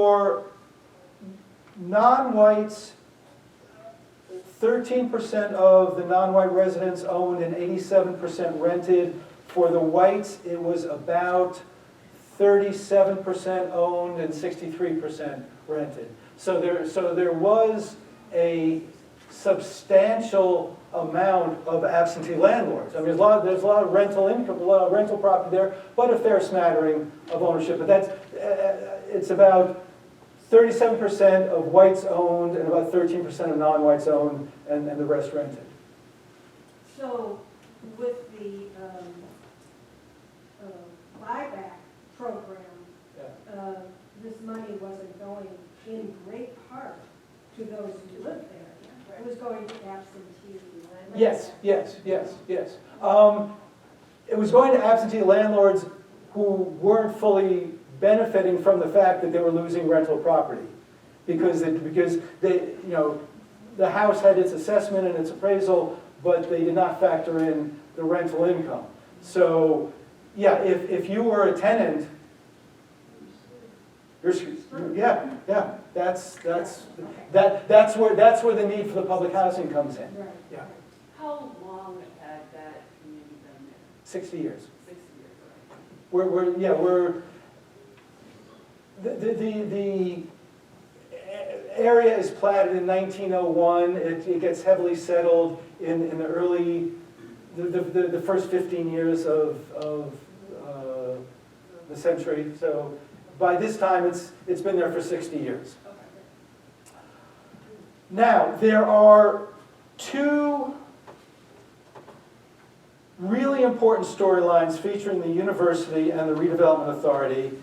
For non-whites, 13% of the non-white residents owned and 87% rented. For the whites, it was about 37% owned and 63% rented. So there was a substantial amount of absentee landlords. I mean, there's a lot of rental income, a lot of rental property there, but a fair smattering of ownership. But it's about 37% of whites owned and about 13% of non-whites owned, and the rest rented. So with the buyback program, this money wasn't going in great part to those who lived there. It was going to absentee landlords. Yes. It was going to absentee landlords who weren't fully benefiting from the fact that they were losing rental property, because the house had its assessment and its appraisal, but they did not factor in the rental income. So, yeah, if you were a tenant, that's where the need for the public housing comes in. Right. Yeah. How long had that community been there? 60 years. 60 years, The area is platted in 1901. It gets heavily settled in the early, the first 15 years of the century. So by this time, it's been there for 60 years. Okay. Now, there are two really important storylines featuring the university and the redevelopment authority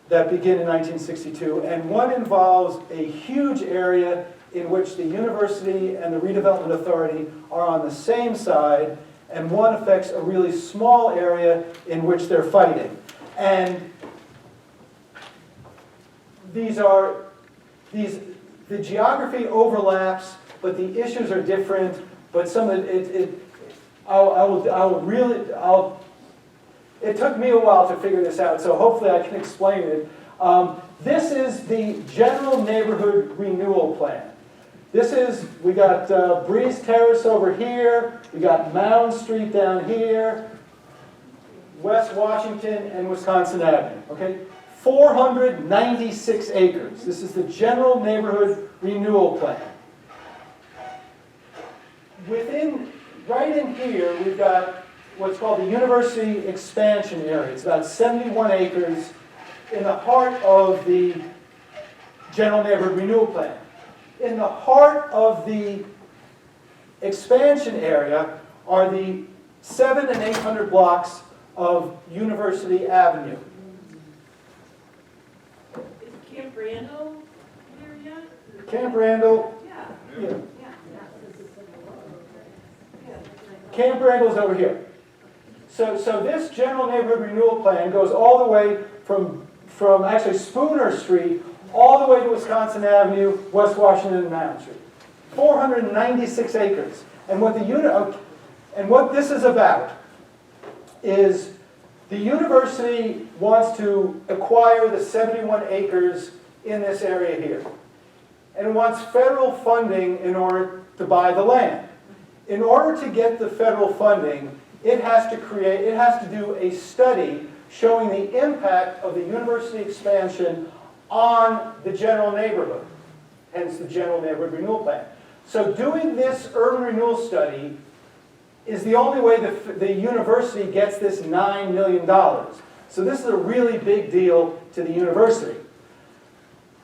that begin in 1962, and one involves a huge area in which the university and the redevelopment authority are on the same side, and one affects a really small area in which they're fighting. And the geography overlaps, but the issues are different. But some of it took me a while to figure this out, so hopefully I can explain it. This is the General Neighborhood Renewal Plan. We got Breeze Terrace over here, we got Mound Street down here, West Washington and Wisconsin Avenue, okay? 496 acres. This is the General Neighborhood Renewal Plan. Right in here, we've got what's called the University Expansion Area. It's about 71 acres in the heart of the General Neighborhood Renewal Plan. In the heart of the expansion area are the 700 and 800 blocks of University Avenue. Is Camp Randall there yet? Camp Randall. Yeah. Yeah. Camp Randall's over here. So this General Neighborhood Renewal Plan goes all the way from actually Spooner Street all the way to Wisconsin Avenue, West Washington, and Mound Street. 496 acres. And what this is about is the university wants to acquire the 71 acres in this area here. And wants federal funding in order to buy the land. In order to get the federal funding, it has to do a study showing the impact of the university expansion on the general neighborhood, hence the General Neighborhood Renewal Plan. So doing this urban renewal study is the only way the university gets this $9 million. So this is a really big deal to the university.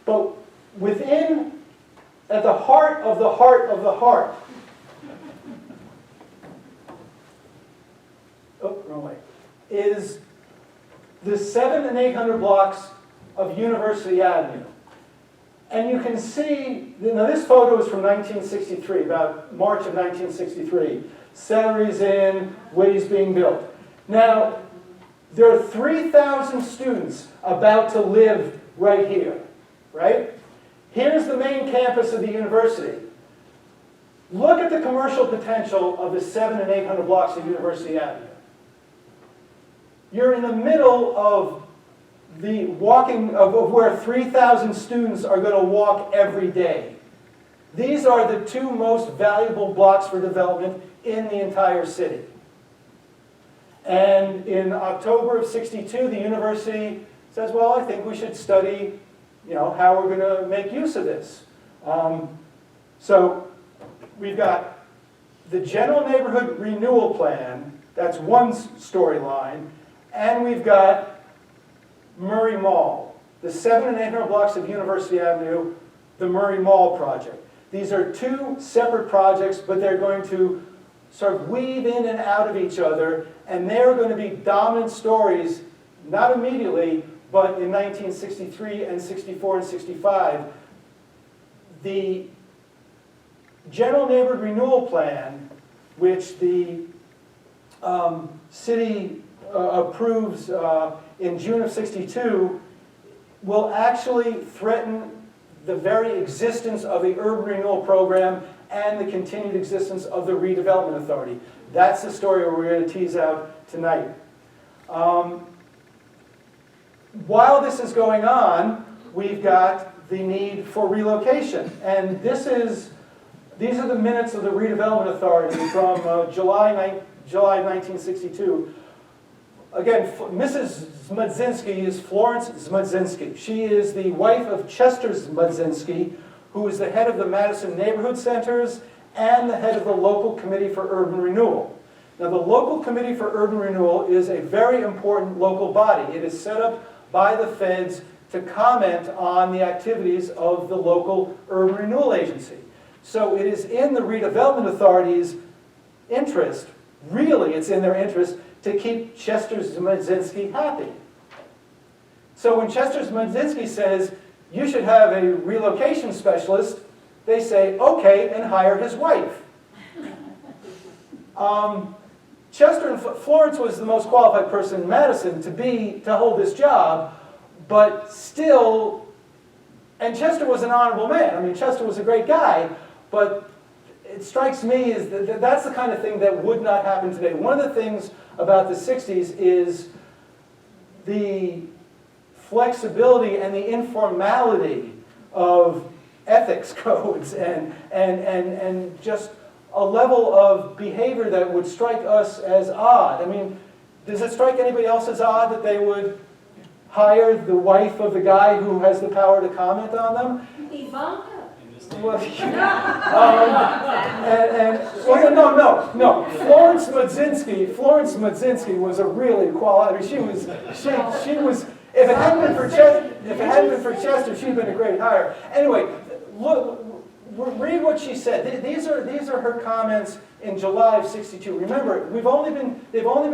But at the heart of the heart of the heart, wrong way, is the 700 and 800 blocks of University Avenue. And you can see, now this photo is from 1963, about March of 1963. Celery's in, Witty's being built. Now, there are 3,000 students about to live right here, right? Here's the main campus of the university. Look at the commercial potential of the 700 and 800 blocks of University Avenue. You're in the middle of the walking of where 3,000 students are going to walk every day. These are the two most valuable blocks for development in the entire city. And in October of '62, the university says, well, I think we should study, how we're going to make use of this. So we've got the general neighborhood renewal plan, that's one storyline, and we've got Murray Mall, the 700 and 800 blocks of University Avenue, the Murray Mall project. These are two separate projects, but they're going to sort of weave in and out of each other, and they're going to be dominant stories, not immediately, but in 1963 and 64 and 65. The General Neighborhood Renewal Plan, which the city approves in June of '62, will actually threaten the very existence of the urban renewal program and the continued existence of the redevelopment authority. That's the story we're going to tease out tonight. While this is going on, we've got the need for relocation. And these are the minutes of the redevelopment authority from July 1962. Again, Mrs. Zmudzinski is Florence Zmudzinski. She is the wife of Chester Zmudzinski, who is the head of the Madison Neighborhood Centers and the head of the Local Committee for Urban Renewal. Now, the Local Committee for Urban Renewal is a very important local body. It is set up by the feds to comment on the activities of the local urban renewal agency. So it is in the redevelopment authority's interest, really it's in their interest, to keep Chester Zmudzinski happy. So when Chester Zmudzinski says, you should have a relocation specialist, they say, okay, and hire his wife. Chester and Florence was the most qualified person in Madison to hold this job, but still, and Chester was an honorable man. I mean, Chester was a great guy, but it strikes me as that's the kind of thing that would not happen today. One of the things about the '60s is the flexibility and the informality of ethics codes and just a level of behavior that would strike us as odd. I mean, does it strike anybody else as odd that they would hire the wife of the guy who has the power to comment on them? Ivanka. Well, no. Florence Zmudzinski was a really quality. I mean, she was. If it hadn't been for Chester, she'd been a great hire. Anyway, look, read what she said. These are her comments in July of '62. Remember, they've only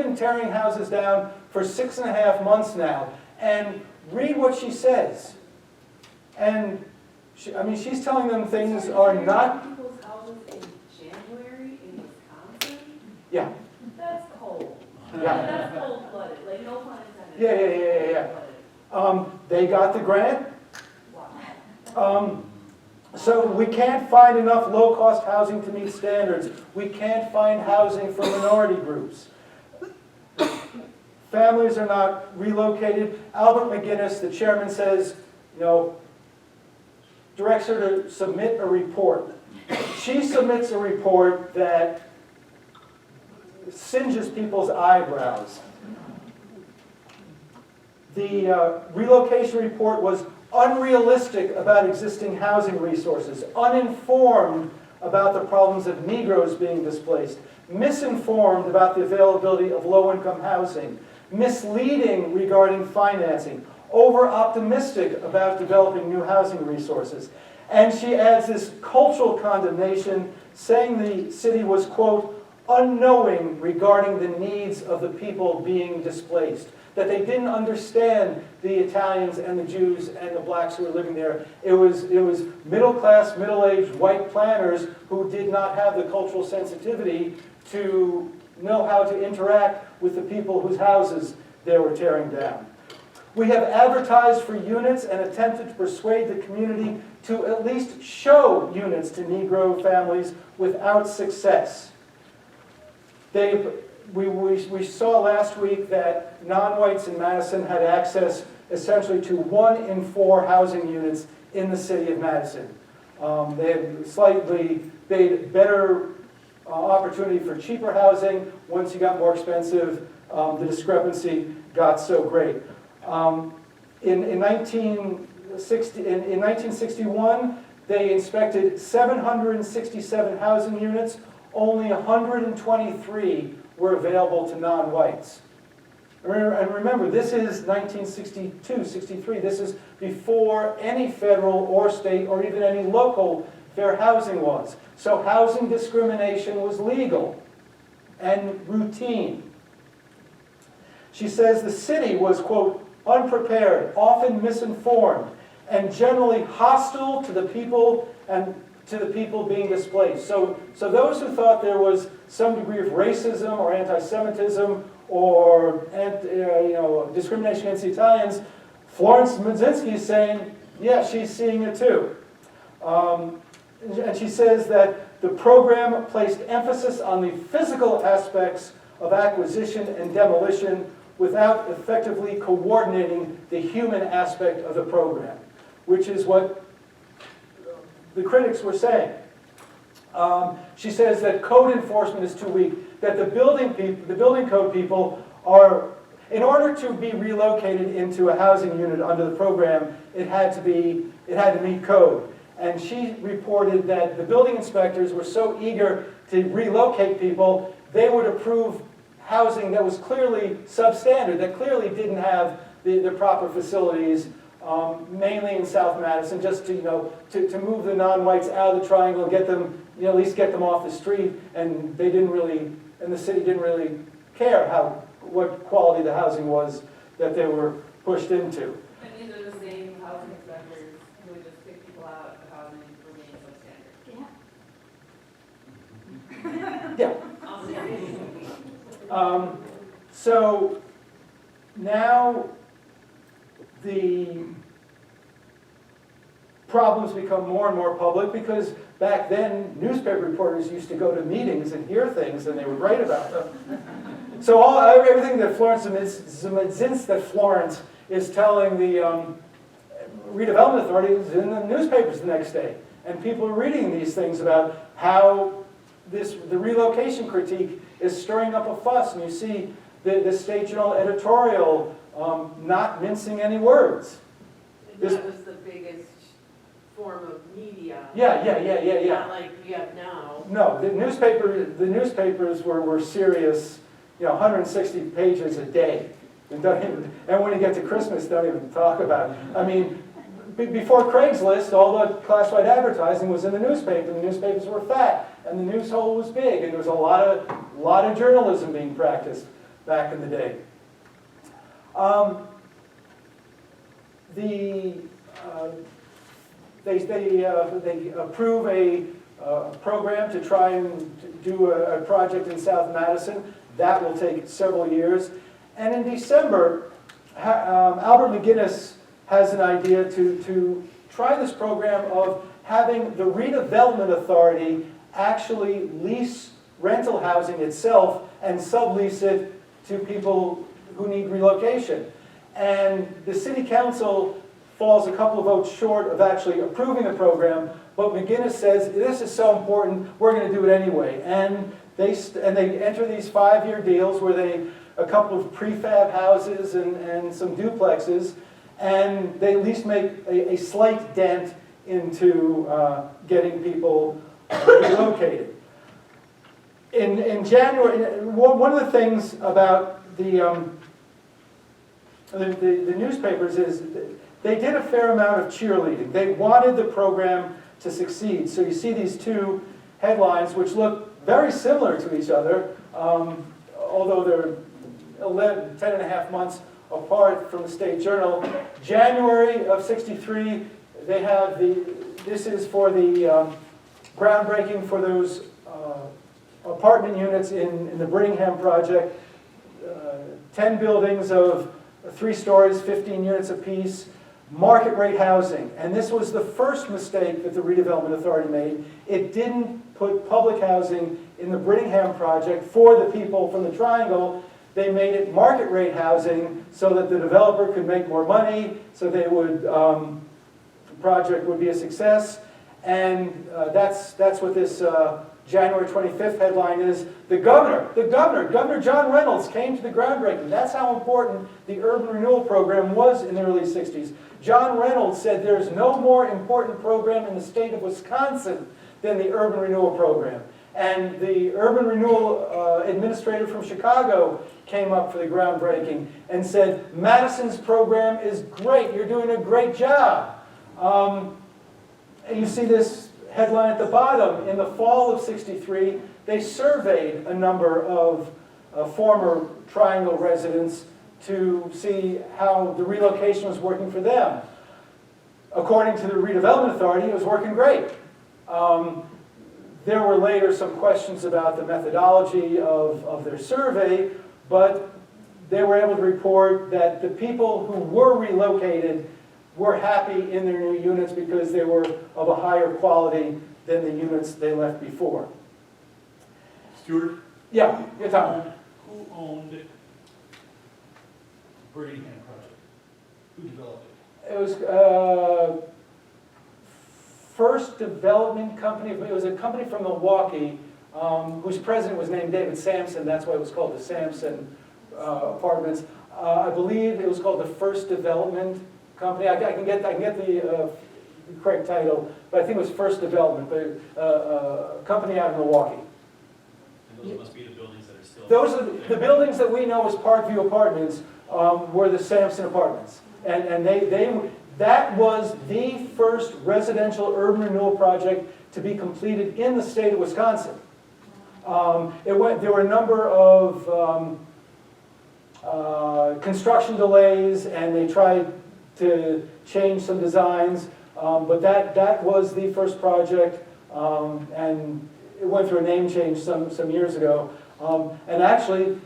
been tearing houses down for 6.5 months now. And read what she says. And she's telling them things are not. People's houses in January in Wisconsin. Yeah. That's cold. Yeah. That's cold-blooded. Like no pun intended. Yeah. They got the grant. Wow. So we can't find enough low-cost housing to meet standards. We can't find housing for minority groups. Families are not relocated. Albert McGinnis, the chairman, says, directs her to submit a report. She submits a report that singes people's eyebrows. The relocation report was unrealistic about existing housing resources, uninformed about the problems of Negroes being displaced, misinformed about the availability of low-income housing, misleading regarding financing, over-optimistic about developing new housing resources. And she adds this cultural condemnation, saying the city was, quote, unknowing regarding the needs of the people being displaced, that they didn't understand the Italians and the Jews and the blacks who were living there. It was middle-class, middle-aged white planners who did not have the cultural sensitivity to know how to interact with the people whose houses they were tearing down. We have advertised for units and attempted to persuade the community to at least show units to Negro families without success. We saw last week that non-whites in Madison had access essentially to 1 in 4 housing units in the city of Madison. They had slightly made better opportunity for cheaper housing. Once you got more expensive, the discrepancy got so great. In 1961, they inspected 767 housing units. Only 123 were available to non-whites. And remember, this is 1962, 63. This is before any federal or state or even any local fair housing was. So housing discrimination was legal and routine. She says the city was, quote, unprepared, often misinformed, and generally hostile to the people and to the people being displaced. So those who thought there was some degree of racism or anti-Semitism or discrimination against the Italians, Florence Madzinski is saying, yeah, she's seeing it too. And she says that the program placed emphasis on the physical aspects of acquisition and demolition without effectively coordinating the human aspect of the program, which is what the critics were saying. She says that code enforcement is too weak, that the building code people are, in order to be relocated into a housing unit under the program, it had to meet code. And she reported that the building inspectors were so eager to relocate people, they would approve housing that was clearly substandard, that clearly didn't have the proper facilities, mainly in South Madison, just to move the non-whites out of the triangle and get them, at least get them off the street. And they didn't really, and the city didn't really care what quality the housing was that they were pushed into. And these are the same housing inspectors who would just kick people out of housing for being substandard. Yeah. So now the problems become more and more public because back then newspaper reporters used to go to meetings and hear things and they would write about them. So everything that Florence is telling the redevelopment authority is in the newspapers the next day. And people are reading these things about how the relocation critique is stirring up a fuss. And you see the State Journal editorial not mincing any words. That was the biggest form of media. Yeah. Not like we have now. No, the newspapers were serious, 160 pages a day. And when you get to Christmas, don't even talk about it. I mean, before Craigslist, all the classified advertising was in the newspaper. The newspapers were fat, and the news hole was big, and there was a lot of journalism being practiced back in the day. They approve a program to try and do a project in South Madison. That will take several years. And in December, Albert McGinnis has an idea to try this program of having the redevelopment authority actually lease rental housing itself and sublease it to people who need relocation. And the city council falls a couple of votes short of actually approving the program, but McGinnis says, this is so important, we're going to do it anyway. And they enter these 5-year deals where a couple of prefab houses and some duplexes, and they at least make a slight dent into getting people relocated. In January, one of the things about the newspapers is they did a fair amount of cheerleading. They wanted the program to succeed. So you see these two headlines, which look very similar to each other, although they're 10 and a half months apart from the State Journal. January of '63, they have this is for the groundbreaking for those apartment units in the Brittingham project. 10 buildings of 3 stories, 15 units apiece, market rate housing. And this was the first mistake that the redevelopment authority made. It didn't put public housing in the Brittingham project for the people from the Triangle. they made it market rate housing so that the developer could make more money, so they would, the project would be a success. And that's what this January 25th headline is. Governor John Reynolds came to the groundbreaking. That's how important the urban renewal program was in the early 60s. John Reynolds said there's no more important program in the state of Wisconsin than the urban renewal program. And the urban renewal administrator from Chicago came up for the groundbreaking and said, Madison's program is great, you're doing a great job. And you see this headline at the bottom. In the fall of '63, they surveyed a number of former Triangle residents to see how the relocation was working for them. According to the Redevelopment Authority, it was working great. There were later some questions about the methodology of their survey, but they were able to report that the people who were relocated were happy in their new units because they were of a higher quality than the units they left before. Stuart? Yeah, Tom. Who owned Birmingham project? Who developed it? It was First Development Company. It was a company from Milwaukee whose president was named David Sampson. That's why it was called the Sampson Apartments. I believe it was called the First Development Company. I can get the correct title, but I think it was First Development, but a company out of Milwaukee. And those must be the buildings that are still... Those are the buildings that we know as Parkview Apartments were the Sampson Apartments. And that was the first residential urban renewal project to be completed in the state of Wisconsin. There were a number of construction delays, and they tried to change some designs, but that was the first project, and it went through a name change some years ago. And actually,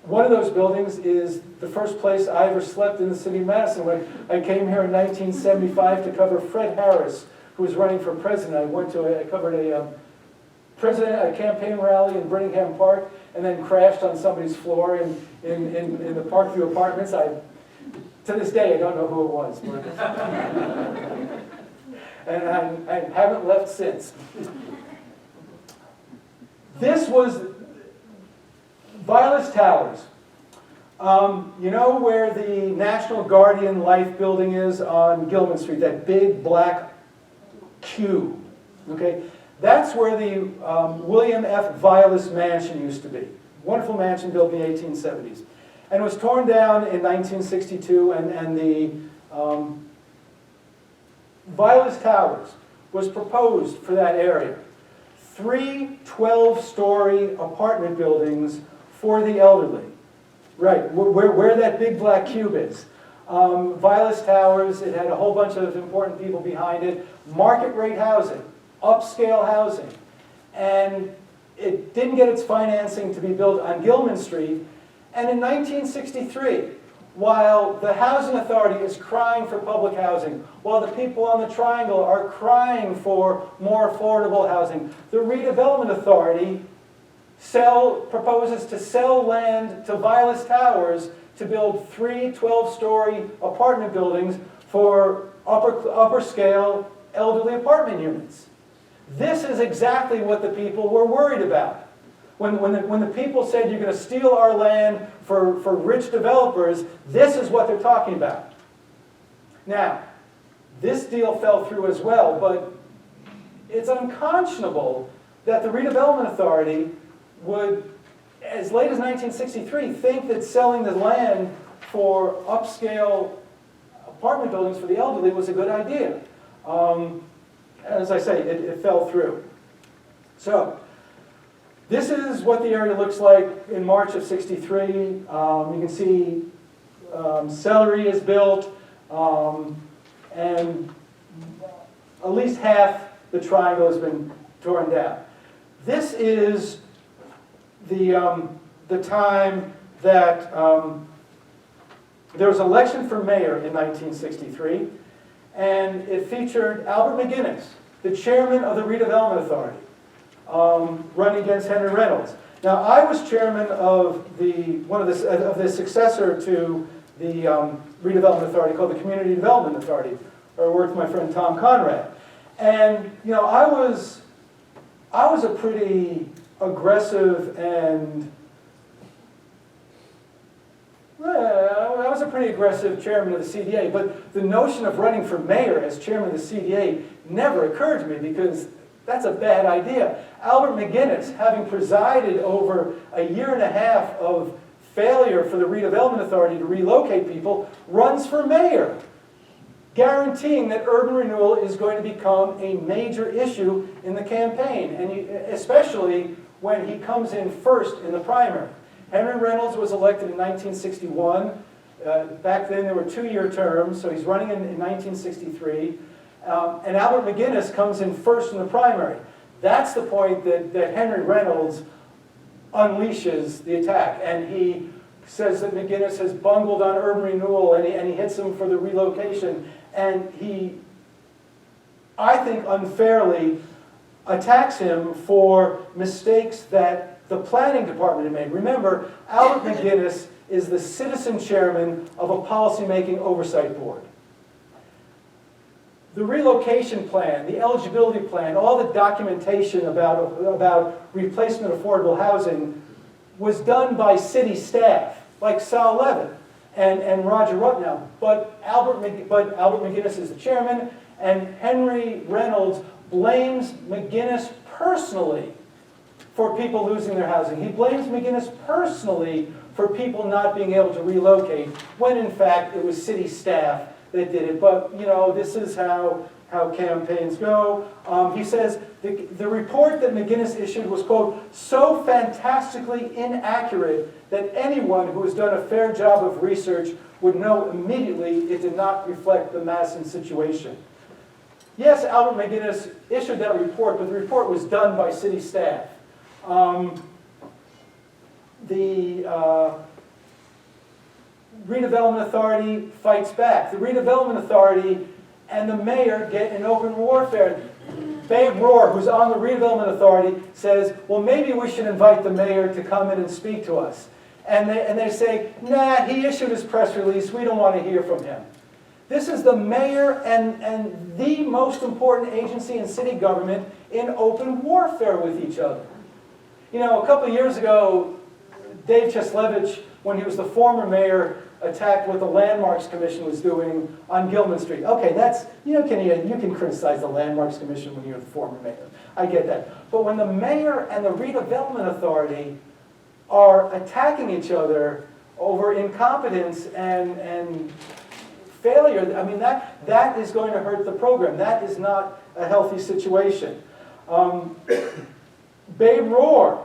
one of those buildings is the first place I ever slept in the city of Madison. When I came here in 1975 to cover Fred Harris, who was running for president. I covered a campaign rally in Birmingham Park, and then crashed on somebody's floor in the Parkview Apartments. To this day, I don't know who it was. And I haven't left since. This was Vilas Towers. You know where the National Guardian Life building is on Gilman Street, that big black cube, okay? That's where the William F. Vilas Mansion used to be. Wonderful mansion built in the 1870s. And it was torn down in 1962, and the Vilas Towers was proposed for that area. 3 12-story apartment buildings for the elderly. Right, where that big black cube is. Vilas Towers, it had a whole bunch of important people behind it. Market rate housing, upscale housing. And it didn't get its financing to be built on Gilman Street. And in 1963, while the Housing Authority is crying for public housing, while the people on the Triangle are crying for more affordable housing, the Redevelopment Authority proposes to sell land to Vilas Towers to build 3 12-story apartment buildings for upper scale elderly apartment units. This is exactly what the people were worried about. When the people said you're going to steal our land for rich developers, this is what they're talking about. Now, this deal fell through as well, but it's unconscionable that the Redevelopment Authority would, as late as 1963, think that selling the land for upscale apartment buildings for the elderly was a good idea. As I say, it fell through. So, this is what the area looks like in March of '63. You can see Celery is built, and at least half the Triangle has been torn down. This is the time that there was an election for mayor in 1963, and it featured Albert McGinnis, the chairman of the Redevelopment Authority, running against Henry Reynolds. Now, I was chairman of the successor to the redevelopment authority called the Community Development Authority, where I worked with my friend Tom Conrad. And, you know, I was a pretty aggressive and I was a pretty aggressive chairman of the CDA, but the notion of running for mayor as chairman of the CDA never occurred to me because that's a bad idea. Albert McGinnis, having presided over a year and a half of failure for the redevelopment authority to relocate people, runs for mayor, guaranteeing that urban renewal is going to become a major issue in the campaign, and especially when he comes in first in the primary. Henry Reynolds was elected in 1961. Back then there were 2-year terms, so he's running in 1963. And Albert McGinnis comes in first in the primary. That's the point that Henry Reynolds unleashes the attack. And he says that McGinnis has bungled on urban renewal, and he hits him for the relocation. And he, I think unfairly, attacks him for mistakes that the planning department had made. Remember, Albert McGinnis is the citizen chairman of a policymaking oversight board. The relocation plan, the eligibility plan, all the documentation about replacement affordable housing was done by city staff, like Sal Levin and Roger Rupnow. But Albert McGinnis is the chairman, and Henry Reynolds blames McGinnis personally for people losing their housing. He blames McGinnis personally for people not being able to relocate, when in fact it was city staff that did it. But, you know, this is how campaigns go. He says the report that McGinnis issued was, quote, so fantastically inaccurate that anyone who has done a fair job of research would know immediately it did not reflect the Madison situation. Yes, Albert McGinnis issued that report, but the report was done by city staff. The redevelopment authority fights back. The redevelopment authority and the mayor get in open warfare. Babe Rohr, who's on the redevelopment authority, says, well, maybe we should invite the mayor to come in and speak to us. And they say, nah, he issued his press release, we don't want to hear from him. This is the mayor and the most important agency in city government in open warfare with each other. You know, a couple of years ago, Dave Cheslevich, when he was the former mayor, attacked what the Landmarks Commission was doing on Gilman Street. Okay, that's, you can criticize the Landmarks Commission when you're the former mayor. I get that. But when the mayor and the redevelopment authority are attacking each other over incompetence and failure, I mean, that is going to hurt the program. That is not a healthy situation. Babe Rohr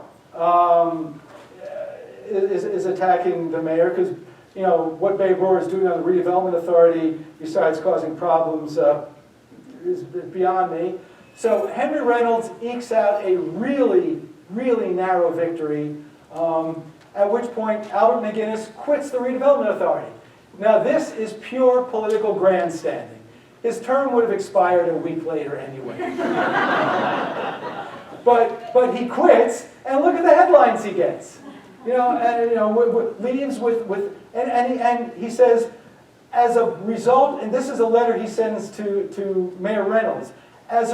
is attacking the mayor because, you know, what Babe Rohr is doing on the redevelopment authority, besides causing problems, is beyond me. So Henry Reynolds ekes out a really, really narrow victory, at which point Albert McGinnis quits the redevelopment authority. Now this is pure political grandstanding. His term would have expired a week later anyway. But he quits, and look at the headlines he gets. You know, and you know, leaves and he says, as a result, and this is a letter he sends to Mayor Reynolds, as a